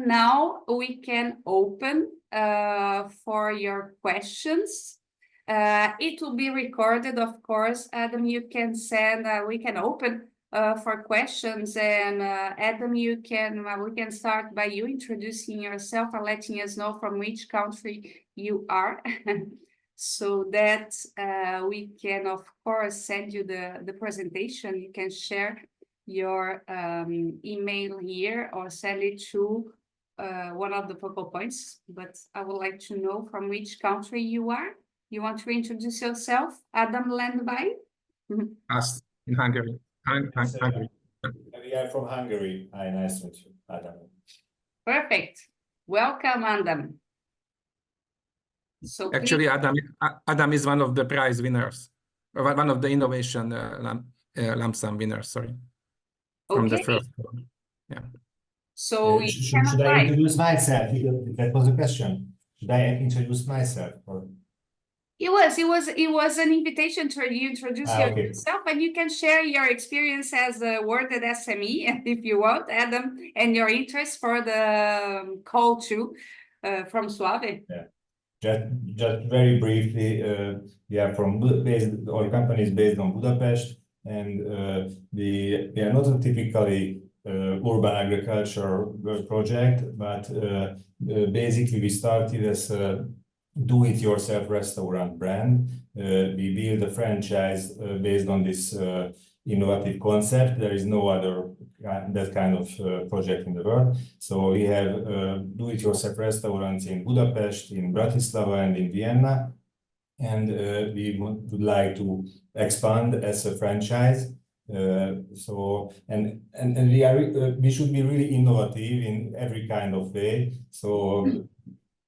And now we can open for your questions. It will be recorded, of course. Adam, you can send, we can open for questions, and Adam, we can start by you introducing yourself and letting us know from which country you are, so that we can, of course, send you the presentation. You can share your email here or send it to one of the focal points, but I would like to know from which country you are. You want to introduce yourself, Adam Landby? Us in Hungary. Hungary. We are from Hungary. Hi, nice to meet you, Adam. Perfect. Welcome, Adam. So actually, Adam is one of the prize winners, or one of the innovation lump sum winners. Sorry, from the first one. Yeah. So should I introduce myself? That was the question. Should I introduce myself? Or? It was an invitation to you introduce yourself, and you can share your experience as a worded SME if you want, Adam, and your interest for the call to from SUAVE. Yeah, just very briefly, we are from our company is based on Budapest, and we are not a typically urban agriculture project, but basically we started as a do-it-yourself restaurant brand. We build a franchise based on this innovative concept. There is no other that kind of project in the world. So we have do-it-yourself restaurants in Budapest, in Bratislava, and in Vienna. And we would like to expand as a franchise. So we should be really innovative in every kind of way. So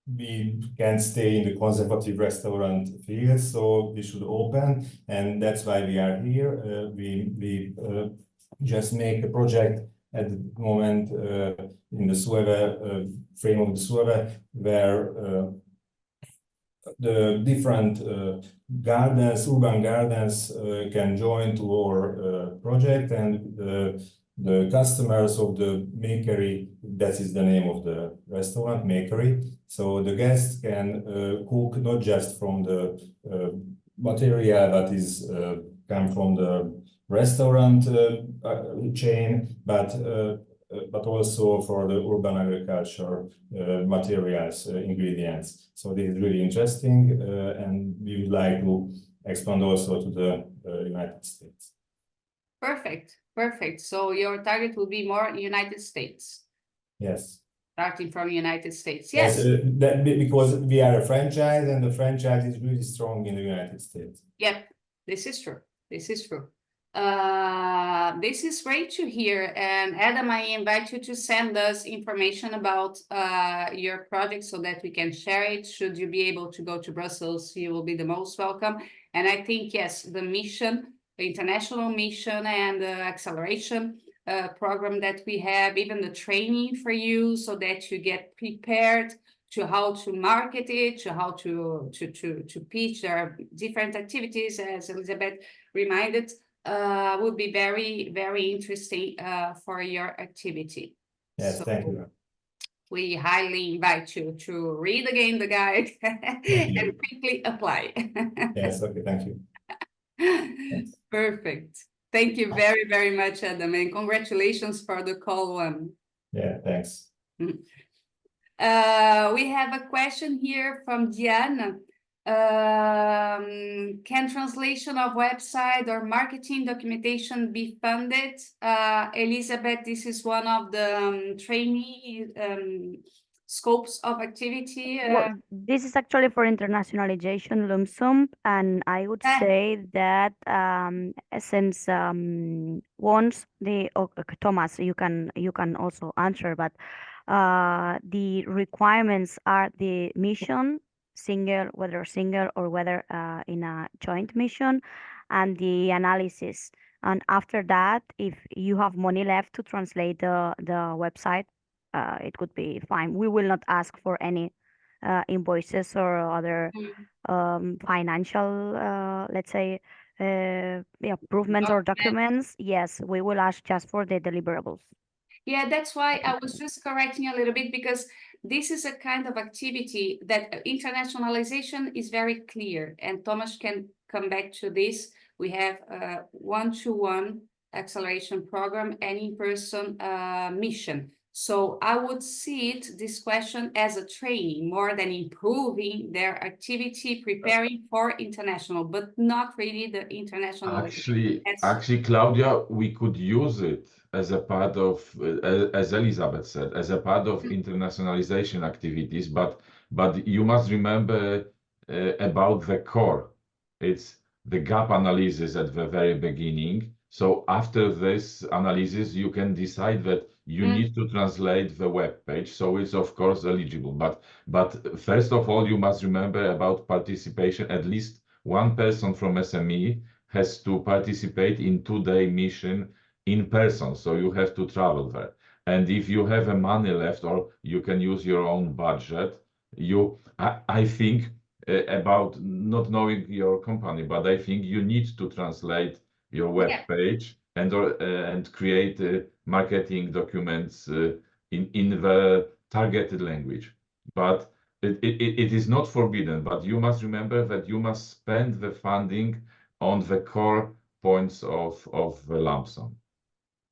we can stay in the conservative restaurant field, so we should open, and that's why we are here. We just make a project at the moment in the SUAVE frame of the SUAVE, where the different gardens, urban gardens, can join to our project, and the customers of the makery, that is the name of the restaurant, makery. So the guests can cook not just from the material that is come from the restaurant chain, but also for the urban agriculture materials, ingredients. So this is really interesting, and we would like to expand also to the United States. Perfect. Perfect. So your target will be more United States. Yes. Starting from United States. Yes. Because we are a franchise, and the franchise is really strong in the United States. Yep. This is true. This is true. This is great to hear. And Adam, I invite you to send us information about your project so that we can share it. Should you be able to go to Brussels, you will be the most welcome. And I think, yes, the mission, the international mission, and the acceleration program that we have, even the training for you so that you get prepared to how to market it, to how to pitch. There are different activities, as Elizabeth reminded, would be very, very interesting for your activity. Yes, so thank you. We highly invite you to read again the guide and quickly apply. Yes, okay, thank you. Thanks. Perfect. Thank you very, very much, Adam, and congratulations for the call one. Yeah, thanks. We have a question here from Diana. Can translation of website or marketing documentation be funded? Elizabeth, this is one of the trainee scopes of activity. Well, this is actually for internationalization lump sum, and I would say that since once the Thomas, you can also answer, but the requirements are the mission, whether single or whether in a joint mission, and the analysis. And after that, if you have money left to translate the website, it could be fine. We will not ask for any invoices or other financial, let's say, improvements or documents. Yes, we will ask just for the deliverables. Yeah, that's why I was just correcting a little bit, because this is a kind of activity that internationalization is very clear, and Thomas can come back to this. We have a one-to-one acceleration program and in-person mission. So I would see it, this question, as a training more than improving their activity, preparing for international, but not really the international. Actually, Claudia, we could use it as a part of, as Elizabeth said, as a part of internationalization activities. But you must remember about the core. It's the gap analysis at the very beginning. So after this analysis, you can decide that you need to translate the web page. So it's of course eligible. But first of all, you must remember about participation. At least one person from SME has to participate in 2-day mission in person. So you have to travel there. And if you have a money left, or you can use your own budget, I think about not knowing your company, but I think you need to translate your web page and create marketing documents in the targeted language. But it is not forbidden, but you must remember that you must spend the funding on the core points of the lump sum.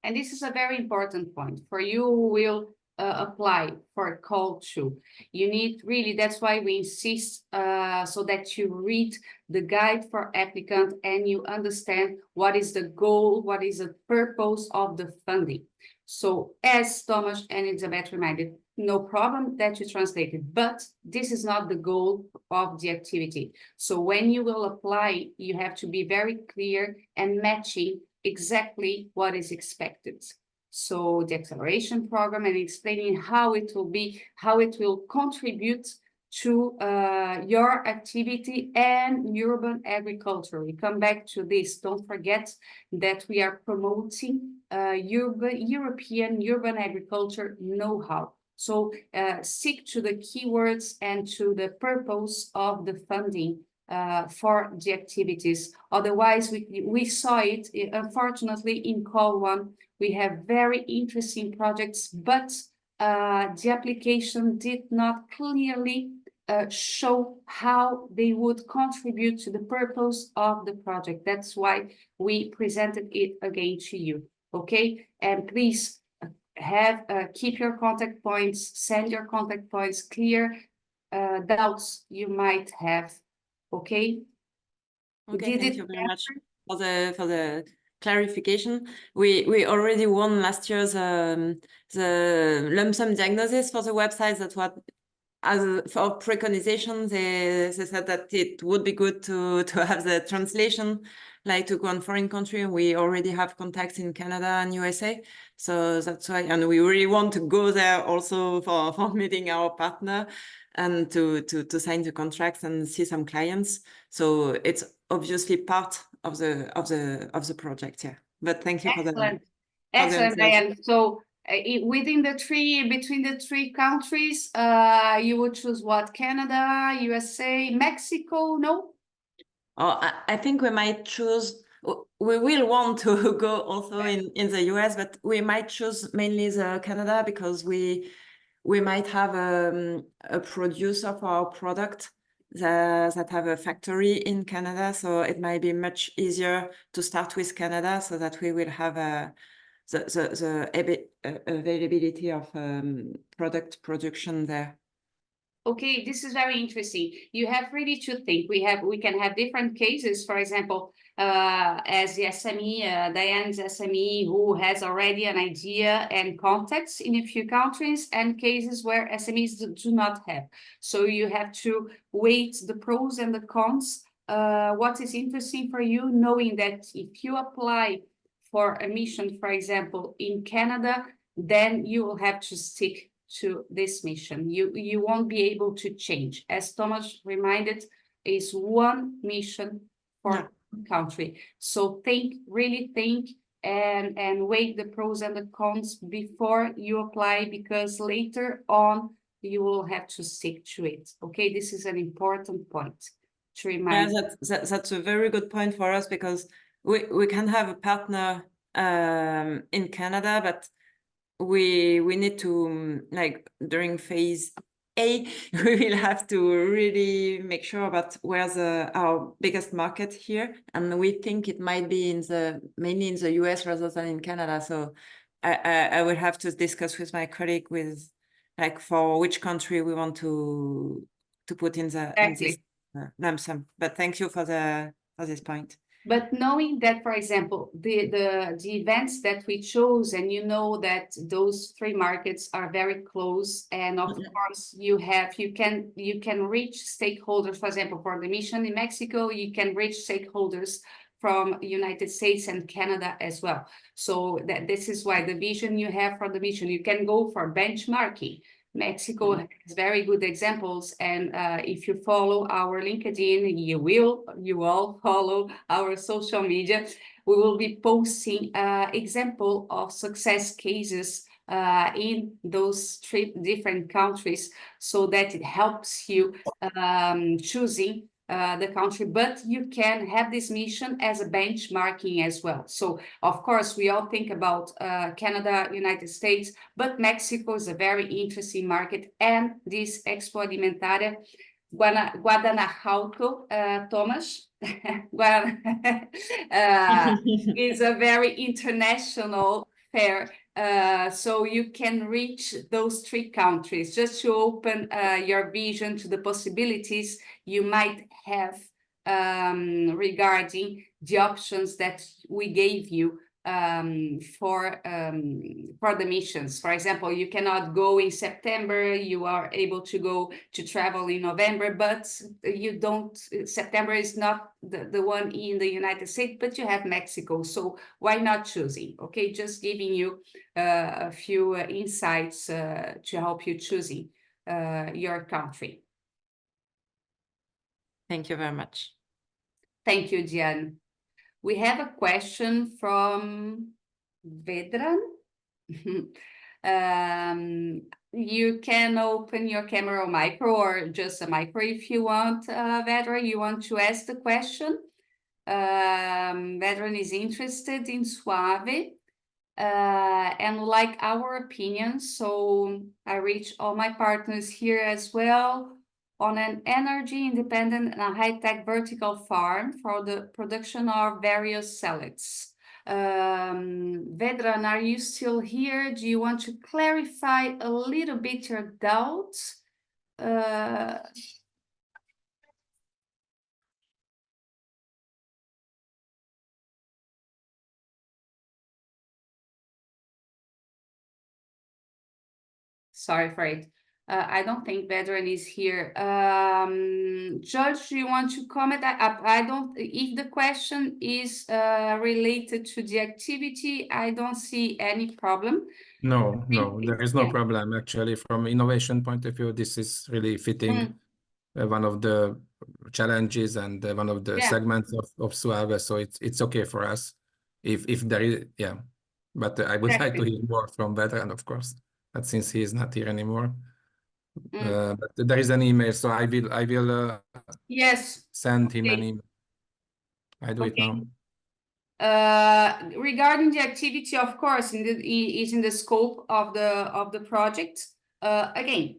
And this is a very important point for you who will apply for a call to. You need really, that's why we insist so that you read the guide for applicant and you understand what is the goal, what is the purpose of the funding. So as Thomas and Elizabeth reminded, no problem that you translated, but this is not the goal of the activity. So when you will apply, you have to be very clear and matching exactly what is expected. So the acceleration program, and explaining how it will be, how it will contribute to your activity and urban agriculture. We come back to this. Don't forget that we are promoting European urban agriculture know-how. So stick to the keywords and to the purpose of the funding for the activities. Otherwise, we saw it, unfortunately, in call one. We have very interesting projects, but the application did not clearly show how they would contribute to the purpose of the project. That's why we presented it again to you, okay? And please keep your contact points, send your contact points, clear doubts you might have, okay? Okay, thank you very much for the clarification. We already won last year the lump sum diagnosis for the website. That what, as for preconization, they said that it would be good to have the translation, like to go on foreign country. We already have contacts in Canada and USA, so that's why, and we really want to go there also for meeting our partner and to sign the contracts and see some clients. So it's obviously part of the project, yeah. But thank you for the excellent, Diane. So between the three countries, you would choose what? Canada, USA, Mexico? No? Oh, I think we might choose. We will want to go also in the US, but we might choose mainly the Canada, because we might have a producer for our product that have a factory in Canada, so it might be much easier to start with Canada, so that we will have the availability of product production there. Okay, this is very interesting. You have really to think. We can have different cases. For example, as the SME, Diane's SME, who has already an idea and contacts in a few countries, and cases where SMEs do not have. So you have to weigh the pros and the cons. What is interesting for you, knowing that if you apply for a mission, for example, in Canada, then you will have to stick to this mission. You won't be able to change. As Thomas reminded, is one mission for country. So really think and weigh the pros and the cons before you apply, because later on you will have to stick to it. Okay, this is an important point to remind. Yeah, that's a very good point for us, because we can have a partner in Canada, but we need to, like, during phase A, we will have to really make sure about where's our biggest market here, and we think it might be mainly in the US rather than in Canada. So I will have to discuss with my colleague with, like, for which country we want to put in this lump sum. But thank you for this point. But knowing that, for example, the events that we chose, and you know that those three markets are very close, and of course you can reach stakeholders. For example, for the mission in Mexico, you can reach stakeholders from United States and Canada as well. So this is why the vision you have for the mission, you can go for benchmarking. Mexico has very good examples, and if you follow our LinkedIn, you all follow our social media, we will be posting example of success cases in those three different countries, so that it helps you choosing the country, but you can have this mission as a benchmarking as well. So of course we all think about Canada, United States, but Mexico is a very interesting market, and this Expo Alimentaria Guadalajara, Thomas, is a very international fair. So you can reach those three countries just to open your vision to the possibilities you might have regarding the options that we gave you for the missions. For example, you cannot go in September, you are able to go to travel in November, but you don't, September is not the one in the United States, but you have Mexico, so why not choosing? Okay, just giving you a few insights to help you choosing your country. Thank you very much. Thank you, Diane. We have a question from Vedran. You can open your camera or micro, or just a micro if you want, Vedran. You want to ask the question? Vedran is interested in SUAVE and like our opinions. So I reach all my partners here as well on an energy independent and high-tech vertical farm for the production of various salads. Vedran, are you still here? Do you want to clarify a little bit your doubts? Sorry for it. I don't think Vedran is here. George, do you want to comment? I don't, if the question is related to the activity, I don't see any problem. No, there is no problem. Actually, from innovation point of view, this is really fitting one of the challenges and one of the segments of SUAVE, so it's okay for us if there is, but I would like to hear more from Vedran, of course, but since he is not here anymore. But there is an email, so I will send him an email. I do it now. Regarding the activity, of course, is in the scope of the project. Again,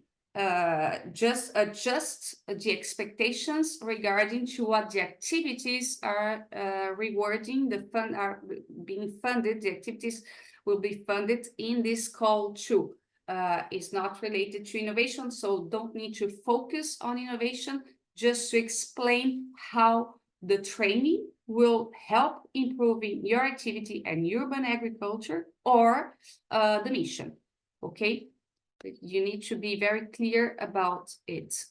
just adjust the expectations regarding to what the activities are rewarding. The fund are being funded. The activities will be funded in this call too. Is not related to innovation, so don't need to focus on innovation, just to explain how the training will help improving your activity and urban agriculture or the mission, okay? You need to be very clear about it.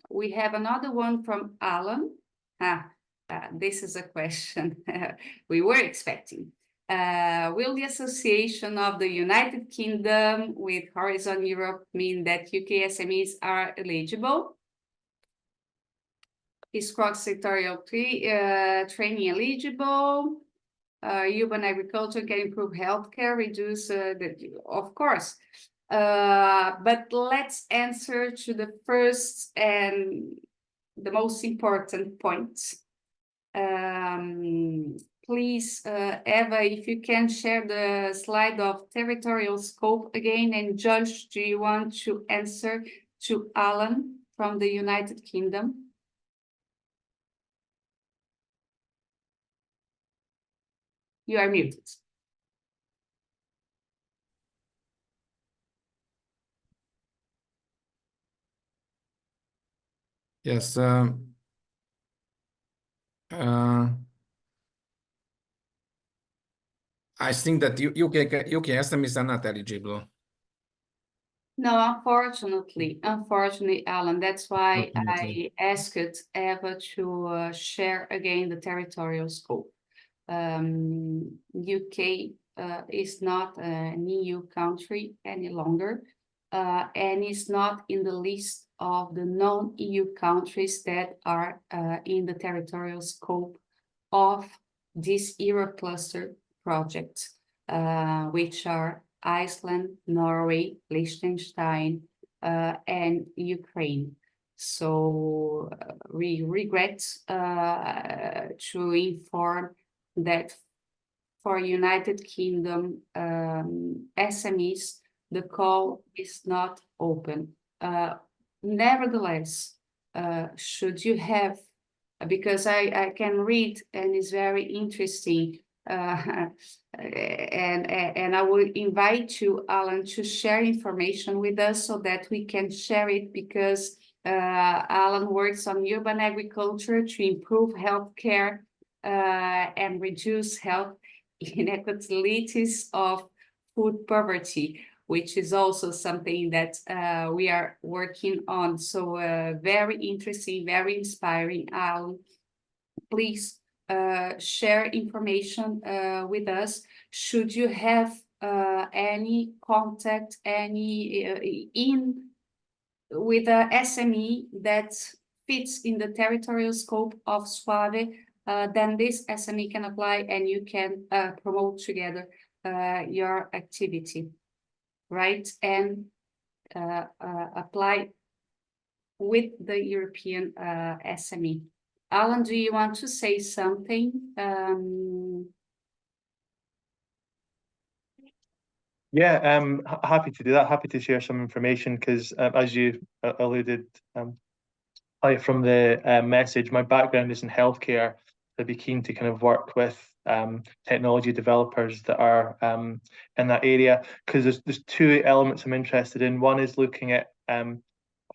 We have another one from Alan. This is a question we were expecting. Will the association of the United Kingdom with Horizon Europe mean that UK SMEs are eligible? Is cross-sectorial training eligible? Urban agriculture can improve healthcare, reduce of course. But let's answer to the first and the most important point. please, Eva, if you can share the slide of territorial scope again, and Josh, do you want to answer to Alan from the United Kingdom? You are muted. Yes. I think that UK SMEs are not eligible. No, unfortunately, Alan, that's why Unfortunately. I asked Eva to share again the territorial scope. UK is not an EU country any longer, and is not in the list of the non-EU countries that are in the territorial scope of this EuroCluster project, which are Iceland, Norway, Liechtenstein, and Ukraine. So we regret to inform that for United Kingdom SMEs, the call is not open. Nevertheless, should you have, because I can read and it's very interesting, and I will invite you, Alan, to share information with us so that we can share it, because Alan works on urban agriculture to improve healthcare and reduce health inequalities of food poverty, which is also something that we are working on. So very interesting, very inspiring. Alan, please share information with us. Should you have any contact, with a SME that fits in the territorial scope of SUAVE, then this SME can apply and you can promote together your activity, right? And apply with the European SME. Alan, do you want to say something? Yeah, happy to do that. Happy to share some information, because as you alluded from the message, my background is in healthcare. I'd be keen to kind of work with technology developers that are in that area, because there's two elements I'm interested in. One is looking at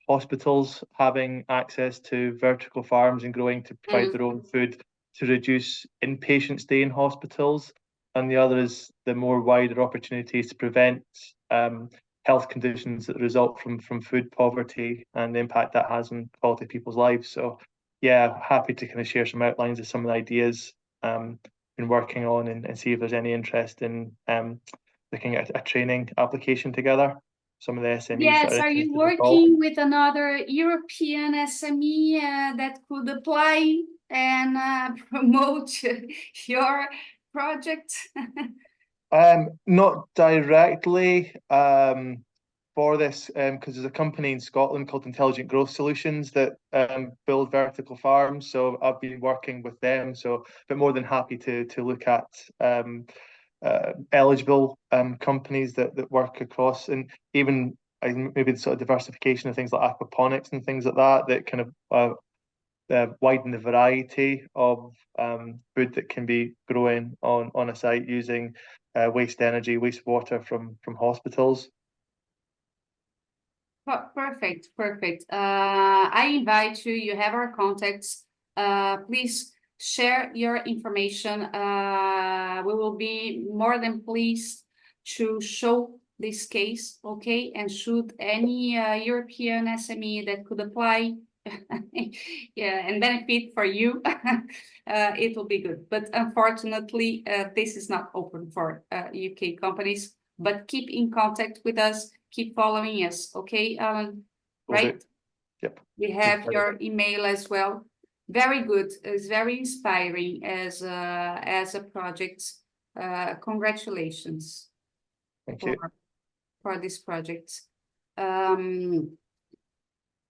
hospitals having access to vertical farms and growing to provide their own food to reduce inpatient stay in hospitals. And the other is the more wider opportunities to prevent health conditions that result from food poverty and the impact that has on quality of people's lives. So yeah, happy to kind of share some outlines of some of the ideas been working on, and see if there's any interest in looking at a training application together. Some of the SMEs. Yes, are you working with another European SME that could apply and promote your project? Not directly for this, because there's a company in Scotland called Intelligent Growth Solutions that build vertical farms. So I've been working with them. So, but more than happy to look at eligible companies that work across, and even maybe the sort of diversification of things like aquaponics and things like that kind of widen the variety of food that can be growing on a site using waste energy, wastewater from hospitals. Perfect. I invite you. You have our contacts. Please share your information. We will be more than pleased to show this case, okay? And should any European SME that could apply yeah, and benefit for you, it will be good. But unfortunately, this is not open for UK companies. But keep in contact with us. Keep following us, okay, Alan? Right? Okay. Yep. We have your email as well. Very good. It's very inspiring as a project. Congratulations. Thank you. For this project.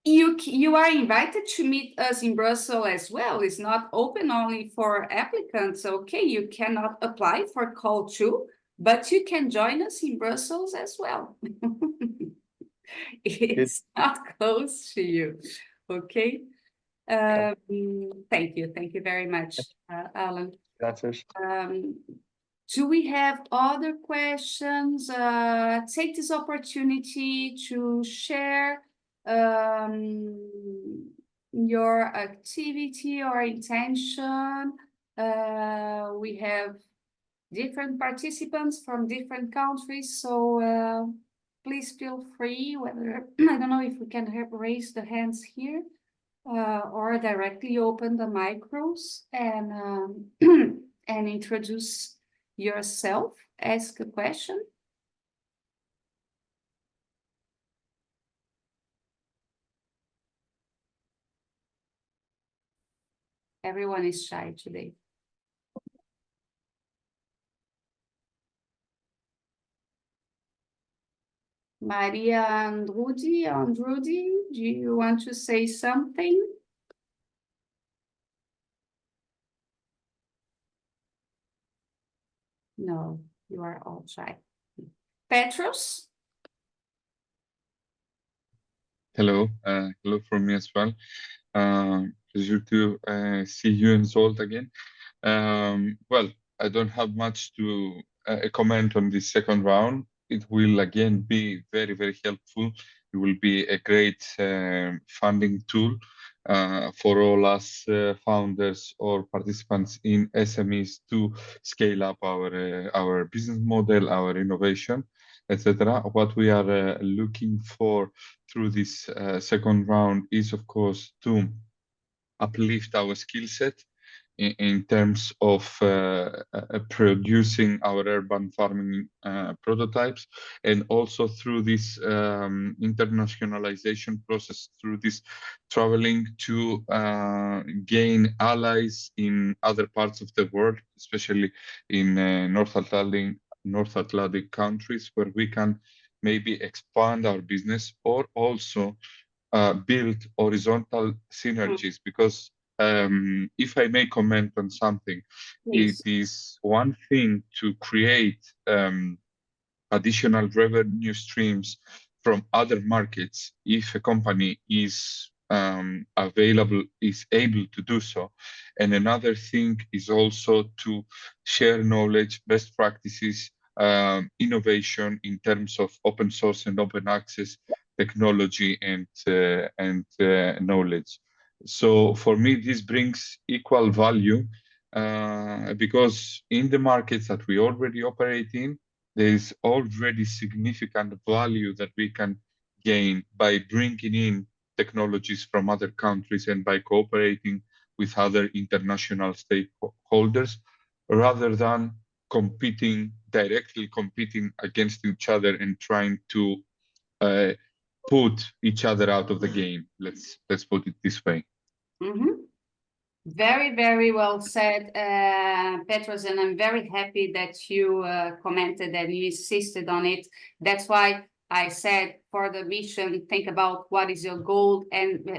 You are invited to meet us in Brussels as well. It's not open only for applicants. Okay, you cannot apply for call too, but you can join us in Brussels as well. It's not close to you. Okay. Thank you very much, Alan. Answers. Do we have other questions? Take this opportunity to share your activity or intention. We have different participants from different countries, so please feel free, whether, I don't know if we can raise the hands here or directly open the micros and, and introduce yourself, ask a question. Everyone is shy today. Maria Andrudi, do you want to say something? No, you are all shy. Petros? Hello, hello from me as well. Pleasure to see you and Zolt again. Well, I don't have much to comment on this second round. It will again be very, very helpful. It will be a great funding tool for all us founders or participants in SMEs to scale up our business model, our innovation, etc. What we are looking for through this second round is, of course, to uplift our skill set in terms of producing our urban farming prototypes, and also through this internationalization process, through this traveling to gain allies in other parts of the world, especially in North Atlantic countries, where we can maybe expand our business or also build horizontal synergies. Because if I may comment on something, Please. It is one thing to create additional revenue streams from other markets if a company is able to do so. And another thing is also to share knowledge, best practices, innovation in terms of open source and open access technology and knowledge. So for me, this brings equal value because in the markets that we already operate in, there is already significant value that we can gain by bringing in technologies from other countries and by cooperating with other international stakeholders, rather than directly competing against each other and trying to put each other out of the game. Let's put it this way. Mm-hmm. Very, very well said, Petros, and I'm very happy that you commented and you insisted on it. That's why I said for the mission, think about what is your goal and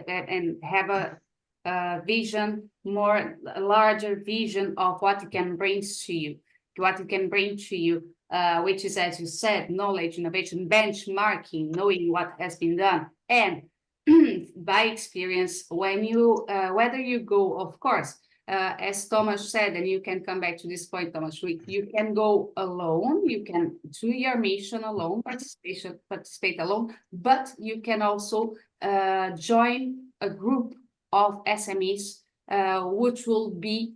have a vision, a larger vision of what it can bring to you, which is, as you said, knowledge, innovation, benchmarking, knowing what has been done, and by experience, when you whether you go, of course, as Thomas said, and you can come back to this point, Thomas, you can go alone, you can do your mission alone, participate alone, but you can also join a group of SMEs which will be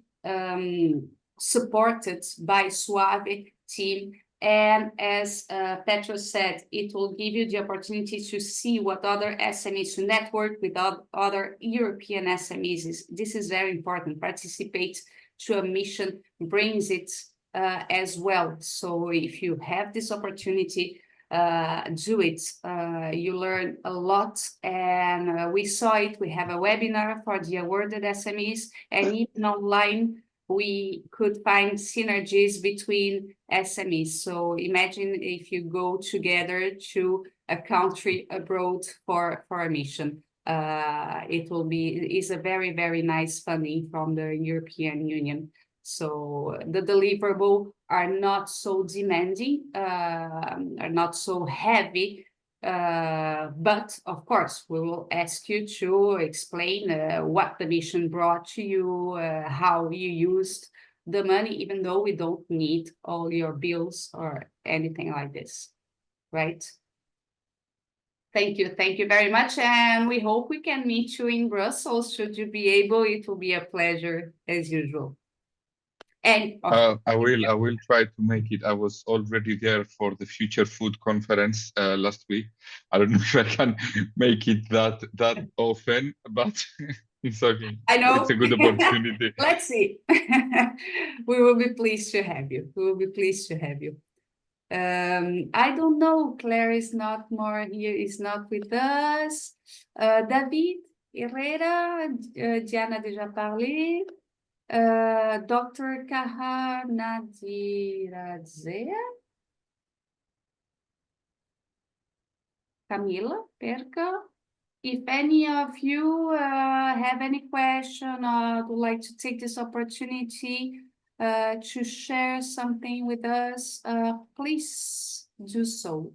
supported by SUAVE team. And as Petros said, it will give you the opportunity to see what other SMEs, to network with other European SMEs. This is very important. Participate to a mission brings it as well. So if you have this opportunity, do it. You learn a lot, and we saw it. We have a webinar for the awarded SMEs, and even online we could find synergies between SMEs. So imagine if you go together to a country abroad for a mission. It's a very, very nice funding from the European Union. So the deliverable are not so demanding, are not so heavy, but of course we will ask you to explain what the mission brought to you, how you used the money, even though we don't need all your bills or anything like this, right? Thank you very much, and we hope we can meet you in Brussels. Should you be able, it will be a pleasure as usual. And I will try to make it. I was already there for the Future Food Conference last week. I don't know if I can make it that often, but it's okay. I know It's a good opportunity. Let's see. We will be pleased to have you. We will be pleased to have you. I don't know. Claire is not more here. Is not with us. David Herrera, Diana déjà parlé. Dr. Kahar Nadiradze, Camila Perca. If any of you have any question or would like to take this opportunity to share something with us, please do so.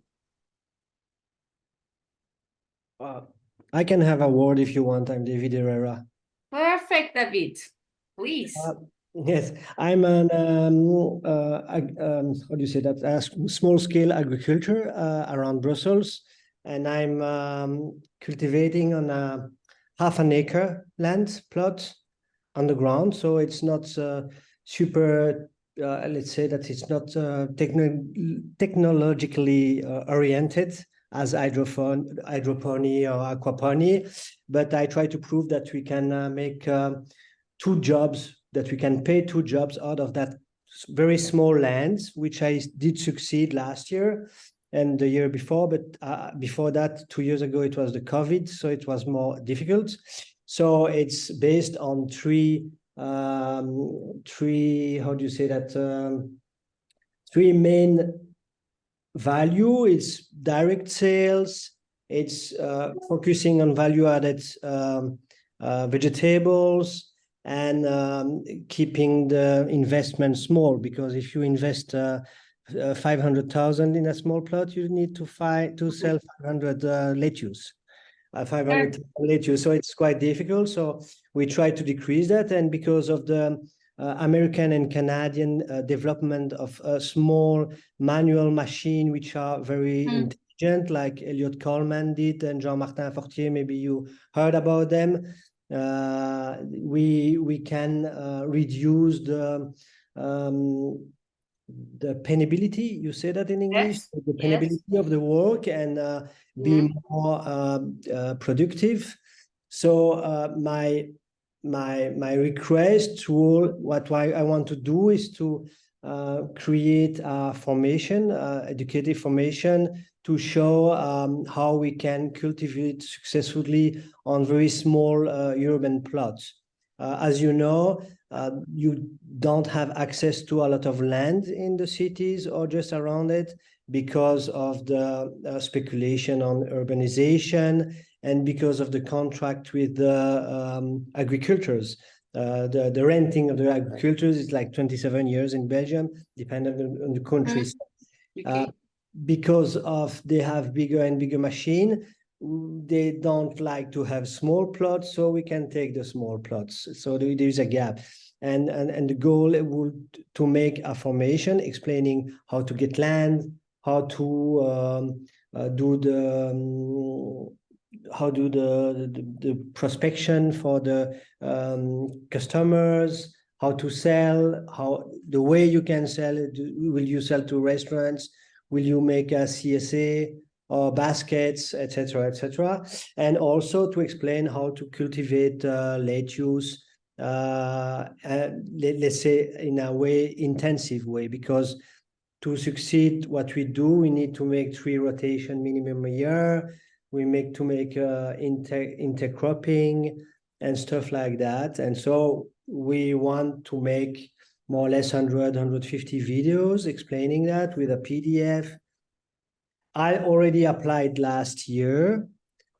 I can have a word if you want. I'm David Herrera. Perfect, David. Please. Yes, I'm an how do you say that? Small scale agriculture around Brussels, and I'm cultivating on a half an acre land plot on the ground. So it's not super. Let's say that it's not technologically oriented as hydroponic or aquaponic, but I try to prove that we can make two jobs, that we can pay two jobs out of that very small land, which I did succeed last year and the year before. But before that, 2 years ago, it was the COVID, so it was more difficult. So it's based on three, how do you say that? Three main value. It's direct sales. It's focusing on value-added vegetables, and keeping the investment small, because if you invest 500,000 in a small plot, you need to sell 500 lettuce, 500 lettuce. So it's quite difficult. So we try to decrease that, and because of the American and Canadian development of a small manual machine, which are very intelligent, like Elliot Coleman did and Jean-Martin Fortier, maybe you heard about them. We can reduce the penability, you say that in English, yes, the penability of the work, and be more productive. So my request to what I want to do is to create a formation, educative formation, to show how we can cultivate successfully on very small urban plots. As you know, you don't have access to a lot of land in the cities or just around it because of the speculation on urbanization and because of the contract with the agricultures. The renting of the agricultures is like 27 years in Belgium, depending on the countries. Okay. Because of they have bigger and bigger machine, they don't like to have small plots, so we can take the small plots. So there is a gap, and the goal would to make a formation explaining how to get land, how to do the prospection for the customers, how to sell, how the way you can sell it. Will you sell to restaurants? Will you make a CSA or baskets, etc., etc.? And also to explain how to cultivate lettuce, let's say in a way, intensive way, because to succeed what we do, we need to make 3 rotation minimum a year. We make intercropping and stuff like that. And so we want to make more or less 150 videos explaining that with a PDF. I already applied last year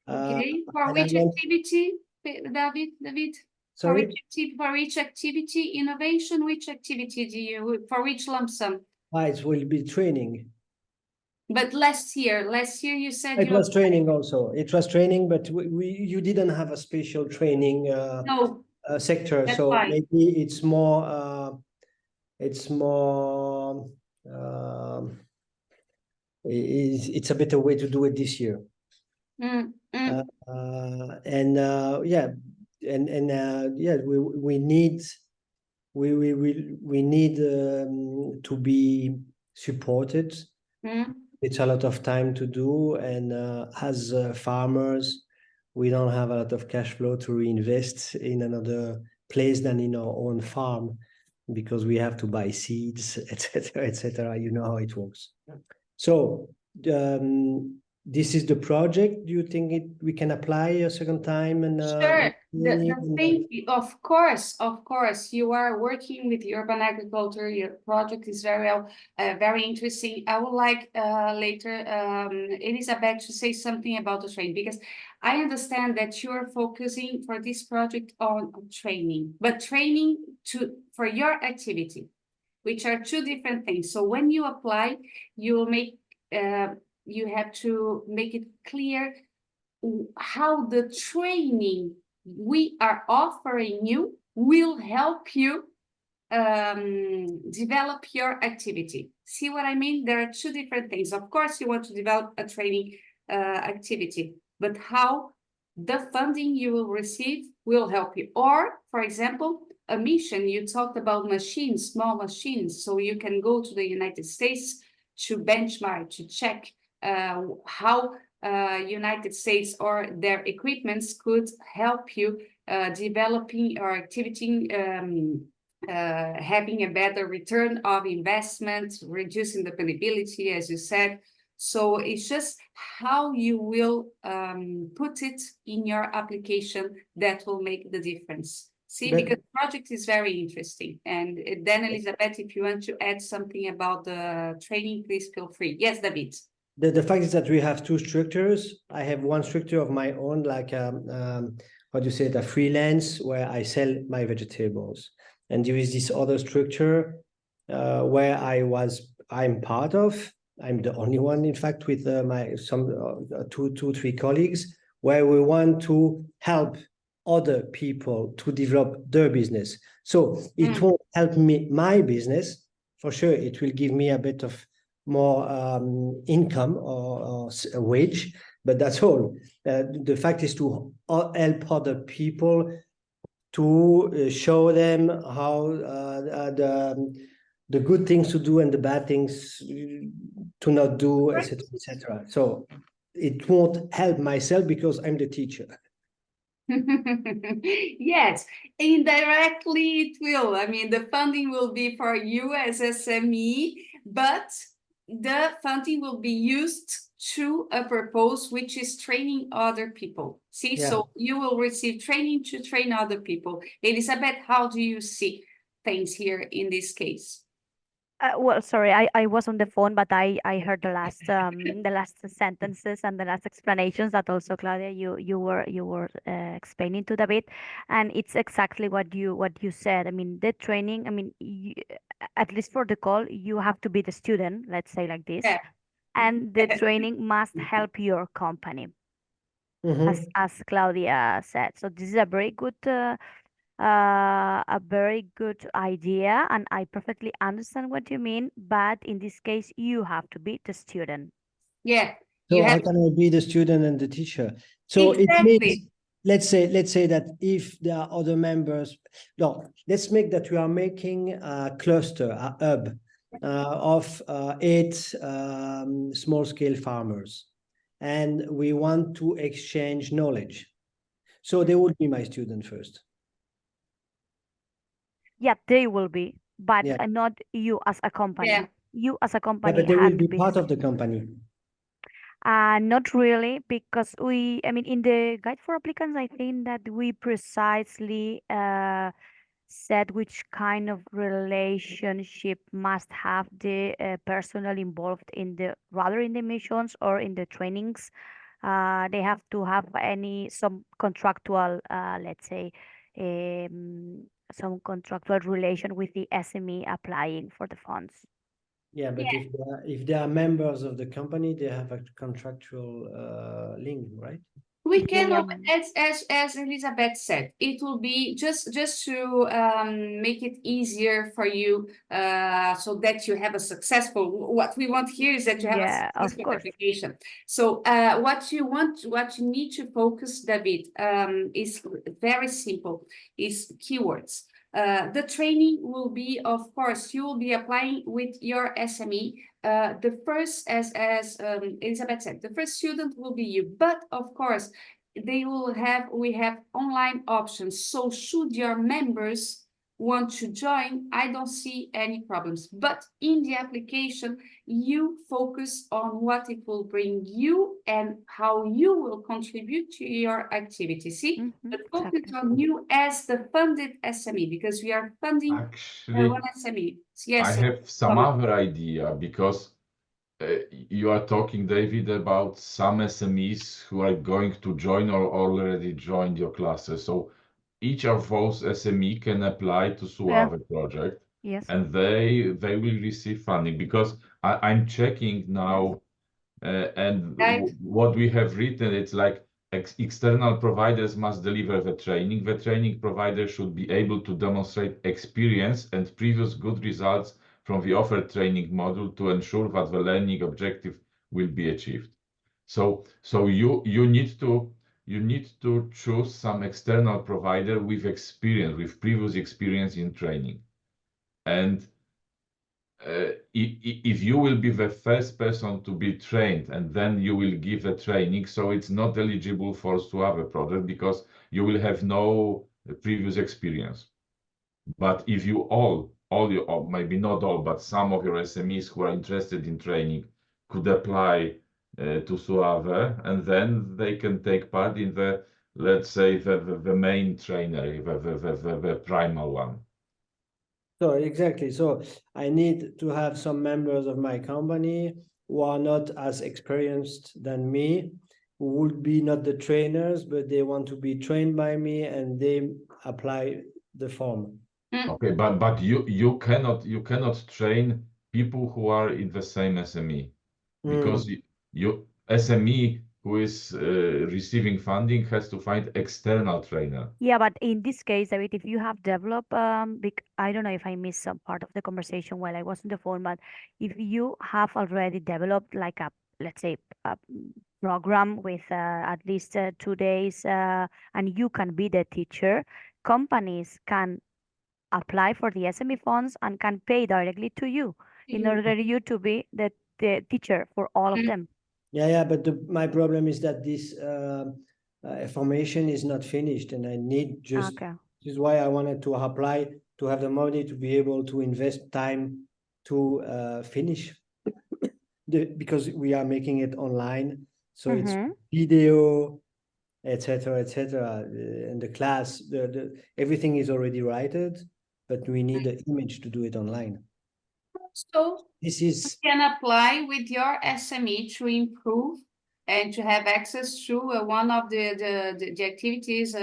Okay, for and I which want- activity, David? Sorry? For which activity, innovation, which activity do you, for which lump sum? It will be training. But last year you said It you was training also. It was training, but you didn't have a special training no, sector, that's so fine. maybe it's more it's a better way to do it this year. We need to be supported. It's a lot of time to do, and as farmers, we don't have a lot of cash flow to reinvest in another place than in our own farm, because we have to buy seeds, etc., etc. You know how it works. So this is the project. Do you think we can apply a second time? And sure. The thing, of course, you are working with urban agriculture. Your project is very interesting. I would like later Elizabeth to say something about the training, because I understand that you are focusing for this project on training, but training for your activity, which are two different things. So when you apply, you will make you have to make it clear how the training we are offering you will help you develop your activity. See what I mean? There are two different things. Of course, you want to develop a training activity, but how the funding you will receive will help you. Or, for example, a mission, you talked about machines, small machines, so you can go to the United States to benchmark, to check how United States or their equipments could help you developing your activity, having a better return of investment, reducing the penalty, as you said. So it's just how you will put it in your application that will make the difference. See, because the project is very interesting. And then, Elizabeth, if you want to add something about the training, please feel free. Yes, David. The fact is that we have two structures. I have one structure of my own, like how do you say it, a freelance, where I sell my vegetables. And there is this other structure where I'm part of. I'm the only one, in fact, with two, three colleagues, where we want to help other people to develop their business. So it won't help me, my business, for sure. It will give me a bit of more income or a wage, but that's all. The fact is to help other people, to show them how the good things to do and the bad things to not do, etc., etc. So it won't help myself because I'm the teacher. Yes, indirectly it will. I mean, the funding will be for you as SME, but the funding will be used to a purpose, which is training other people. See, so you will receive training to train other people. Elizabeth, how do you see things here in this case? Well, sorry, I was on the phone, but I heard the last sentences and the last explanations that also, Claudia, you were explaining to David, and it's exactly what you said. I mean, the training. I mean, at least for the call, you have to be the student. Let's say like this, and the training must help your company, as Claudia said. So this is a very good. A very good idea, and I perfectly understand what you mean, but in this case you have to be the student. So how can I be the student and the teacher? So it means, let's say that if there are other members, let's make that we are making a cluster, a hub of 8 small-scale farmers, and we want to exchange knowledge. So they will be my student first. Yeah, they will be, but not you as a company. You as a company but they will be part of the company. Not really, because I mean, in the guide for applicants, I think that we precisely said which kind of relationship must have the personnel involved in the missions or in the trainings they have to have some contractual, let's say, some contractual relation with the SME applying for the funds. Yeah, but if they are members of the company, they have a contractual link, right? We can, as Elizabeth said, it will be just to make it easier for you, so that you have a successful. What we want here is that you have a successful application. So what you need to focus, David, is very simple. Is keywords. The training will be, of course, you will be applying with your SME. The first, as Elizabeth said, the first student will be you, but of course, we have online options. So should your members want to join, I don't see any problems. But in the application, you focus on what it will bring you and how you will contribute to your activity. See, but focus on you as the funded SME, because we are funding one SME. Yes, I have some other idea, because you are talking, David, about some SMEs who are going to join or already joined your cluster. So each of those SME can apply to SUAVE project, and they will receive funding, because I'm checking now, and what we have written, it's like external providers must deliver the training. The training provider should be able to demonstrate experience and previous good results from the offered training module to ensure that the learning objective will be achieved. So you need to choose some external provider with experience, with previous experience in training. And if you will be the first person to be trained and then you will give the training, so it's not eligible for SUAVE project because you will have no previous experience. But if you or maybe not all, but some of your SMEs who are interested in training could apply to SUAVE, and then they can take part in the, let's say, the main trainer, the primal one. So exactly. So I need to have some members of my company who are not as experienced than me, who would be not the trainers, but they want to be trained by me, and they apply the form. Okay, but you cannot train people who are in the same SME, because you SME who is receiving funding has to find external trainer. Yeah, but in this case, David, if you have developed, I don't know if I missed some part of the conversation while I was on the phone, but if you have already developed like a, let's say, a program with at least 2 days, and you can be the teacher, companies can apply for the SME funds and can pay directly to you in order you to be the teacher for all of them. Yeah, but my problem is that this formation is not finished, and I need just, this is why I wanted to apply, to have the money to be able to invest time to finish because we are making it online, so it's video, etc., and the class, everything is already righted, but we need the image to do it online. So this is, you can apply with your SME to improve and to have access to one of the activities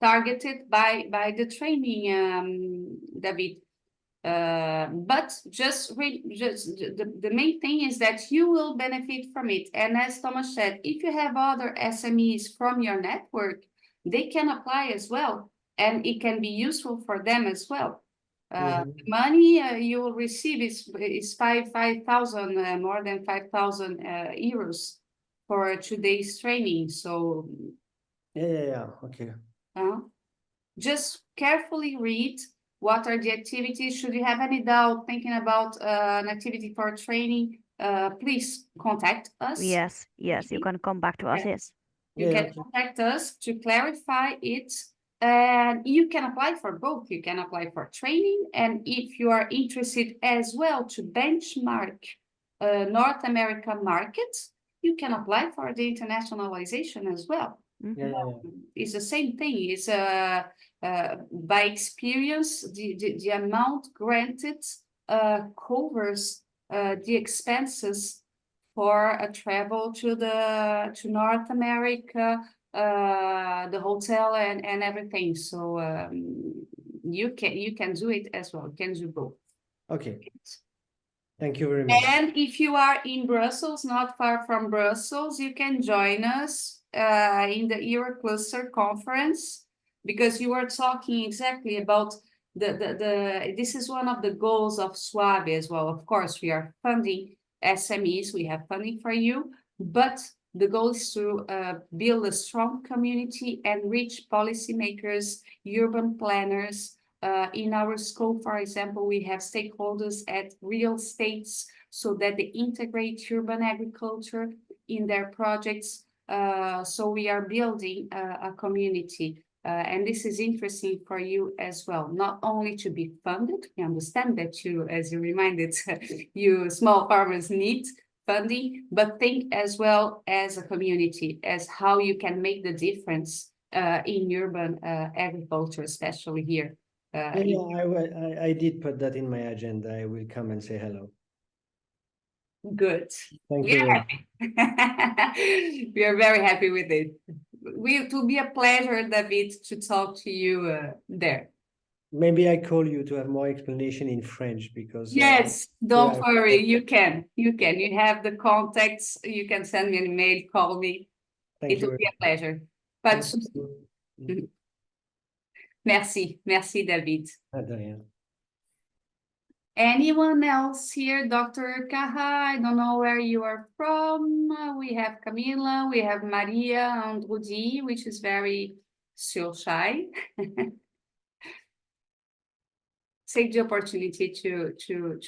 targeted by the training, David. But just the main thing is that you will benefit from it. And as Thomas said, if you have other SMEs from your network, they can apply as well, and it can be useful for them as well. Money you will receive is 5,000 more than 5,000 euros for 2 days training. So okay. Just carefully read what are the activities. Should you have any doubt thinking about an activity for training, please contact us. Yes, you can come back to us. Yes, you can contact us to clarify it. And you can apply for both. You can apply for training, and if you are interested as well to benchmark North American markets, you can apply for the internationalization as well. It's the same thing. It's by experience, the amount granted covers the expenses for a travel to North America, the hotel and everything. So you can do it as well. You can do both. Okay. Thank you very much. And if you are in Brussels, not far from Brussels, you can join us in the EuroCluster conference, because you were talking exactly about this is one of the goals of SUAVE as well. Of course, we are funding SMEs, we have funding for you, but the goal is to build a strong community and reach policymakers, urban planners. In our scope, for example, we have stakeholders at real estates so that they integrate urban agriculture in their projects. So we are building a community. And this is interesting for you as well, not only to be funded. We understand that you, as you reminded, you small farmers need funding, but think as well as a community, as how you can make the difference in urban agriculture, especially here. I did put that in my agenda. I will come and say hello. Good. Thank We you. are happy. We are very happy with it. It will be a pleasure, David, to talk to you there. Maybe I call you to have more explanation in French, because yes, don't worry. You can. You have the contacts. You can send me an email, call me. It will be a pleasure. Pas de souci. Merci, David. De rien. Anyone else here? Dr. Caja, I don't know where you are from. We have Camila, we have Maria Andrudi, which is very still shy. Take the opportunity to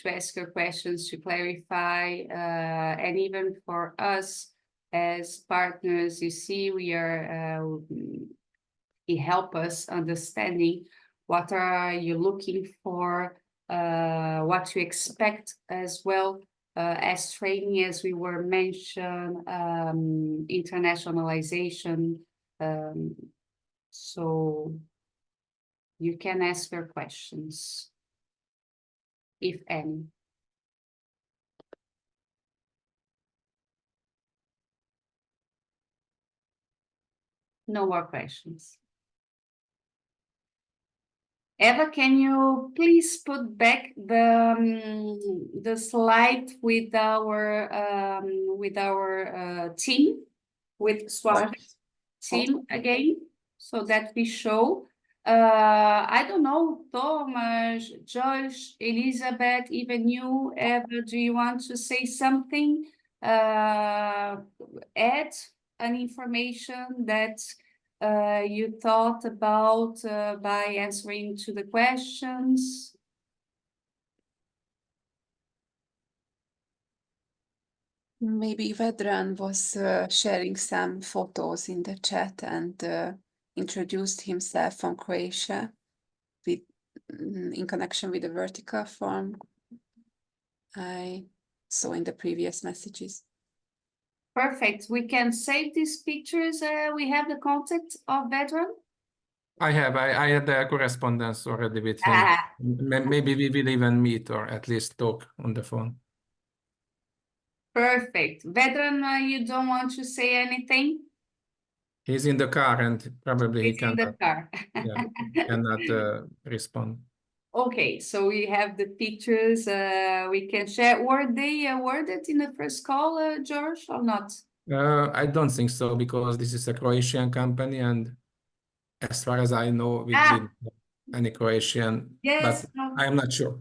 ask your questions, to clarify, and even for us as partners, you see, we are, it helps us understanding what are you looking for, what to expect as well as training, as we were mentioned, internationalization. So you can ask your questions, if any. No more questions. Eva, can you please put back the slide with our team, with SUAVE team again, so that we show. I don't know, Thomas, Josh, Elizabeth, even you, Eva, do you want to say something? Add an information that you thought about by answering to the questions? Maybe Vedran was sharing some photos in the chat and introduced himself from Croatia with, in connection with the vertical farm I saw in the previous messages. Perfect. We can save these pictures. We have the contact of Vedran. I had the correspondence already with him. Maybe we will even meet or at least talk on the phone. Perfect. Vedran, you don't want to say anything? He's in the car and probably He's in the car. Yeah, cannot respond. Okay, so we have the pictures we can share. Were they awarded in the first call, George, or not? I don't think so, because this is a Croatian company, and as far as I know, we didn't have any Croatian, yes, but I am not sure.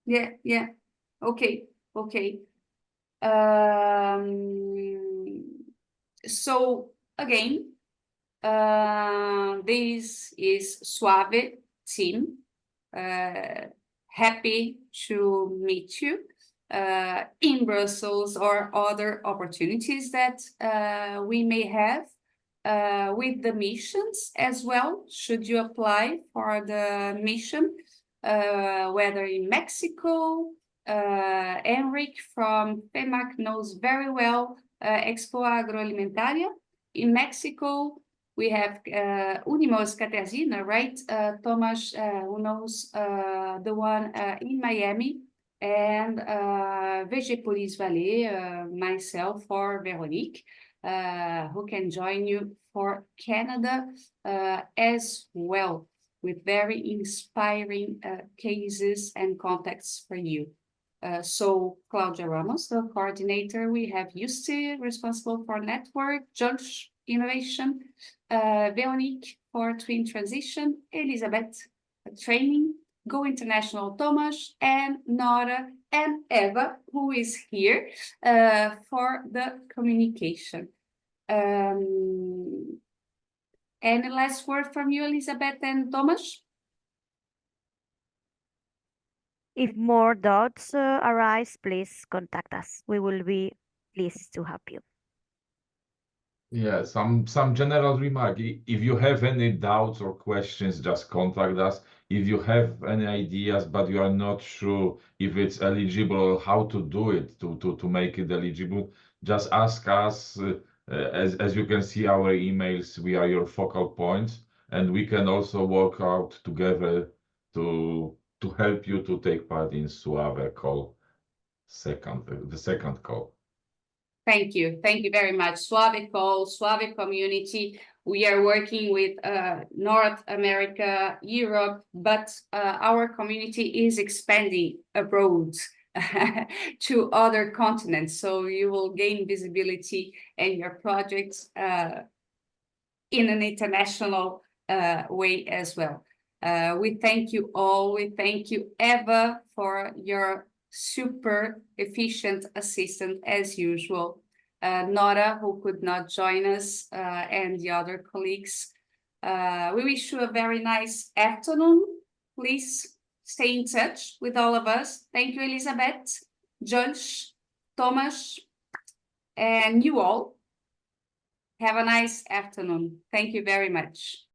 Yeah. Okay. So again, this is SUAVE team. Happy to meet you in Brussels or other opportunities that we may have with the missions as well. Should you apply for the mission, whether in Mexico, Enric from FEMAC knows very well Expo Agroalimentaria. In Mexico, we have UNIMOS Caterina, right? Thomas, who knows the one in Miami. and VEGEPOLYS VALLEY, myself or Veronique, who can join you for Canada as well, with very inspiring cases and contacts for you. So Claudia Ramos, the coordinator, we have Jussi, responsible for network, George, innovation, Veronique for twin transition, Elizabeth, training, Go International Tomasz, and Nora and Eva, who is here for the communication. Any last word from you, Elizabeth and Tomasz? If more doubts arise, please contact us. We will be pleased to help you. Yeah, some general remark. If you have any doubts or questions, just contact us. If you have any ideas, but you are not sure if it's eligible or how to do it to make it eligible, just ask us. As you can see, our emails, we are your focal points, and we can also work out together to help you to take part in SUAVE call, the second call. Thank you very much. SUAVE call, SUAVE community. We are working with North America, Europe, but our community is expanding abroad to other continents. So you will gain visibility and your projects in an international way as well. We thank you all. We thank you, Eva, for your super efficient assistant as usual. Nora, who could not join us, and the other colleagues. We wish you a very nice afternoon. Please stay in touch with all of us. Thank you, Elizabeth, George, Tomasz, and you all. Have a nice afternoon. Thank you very much.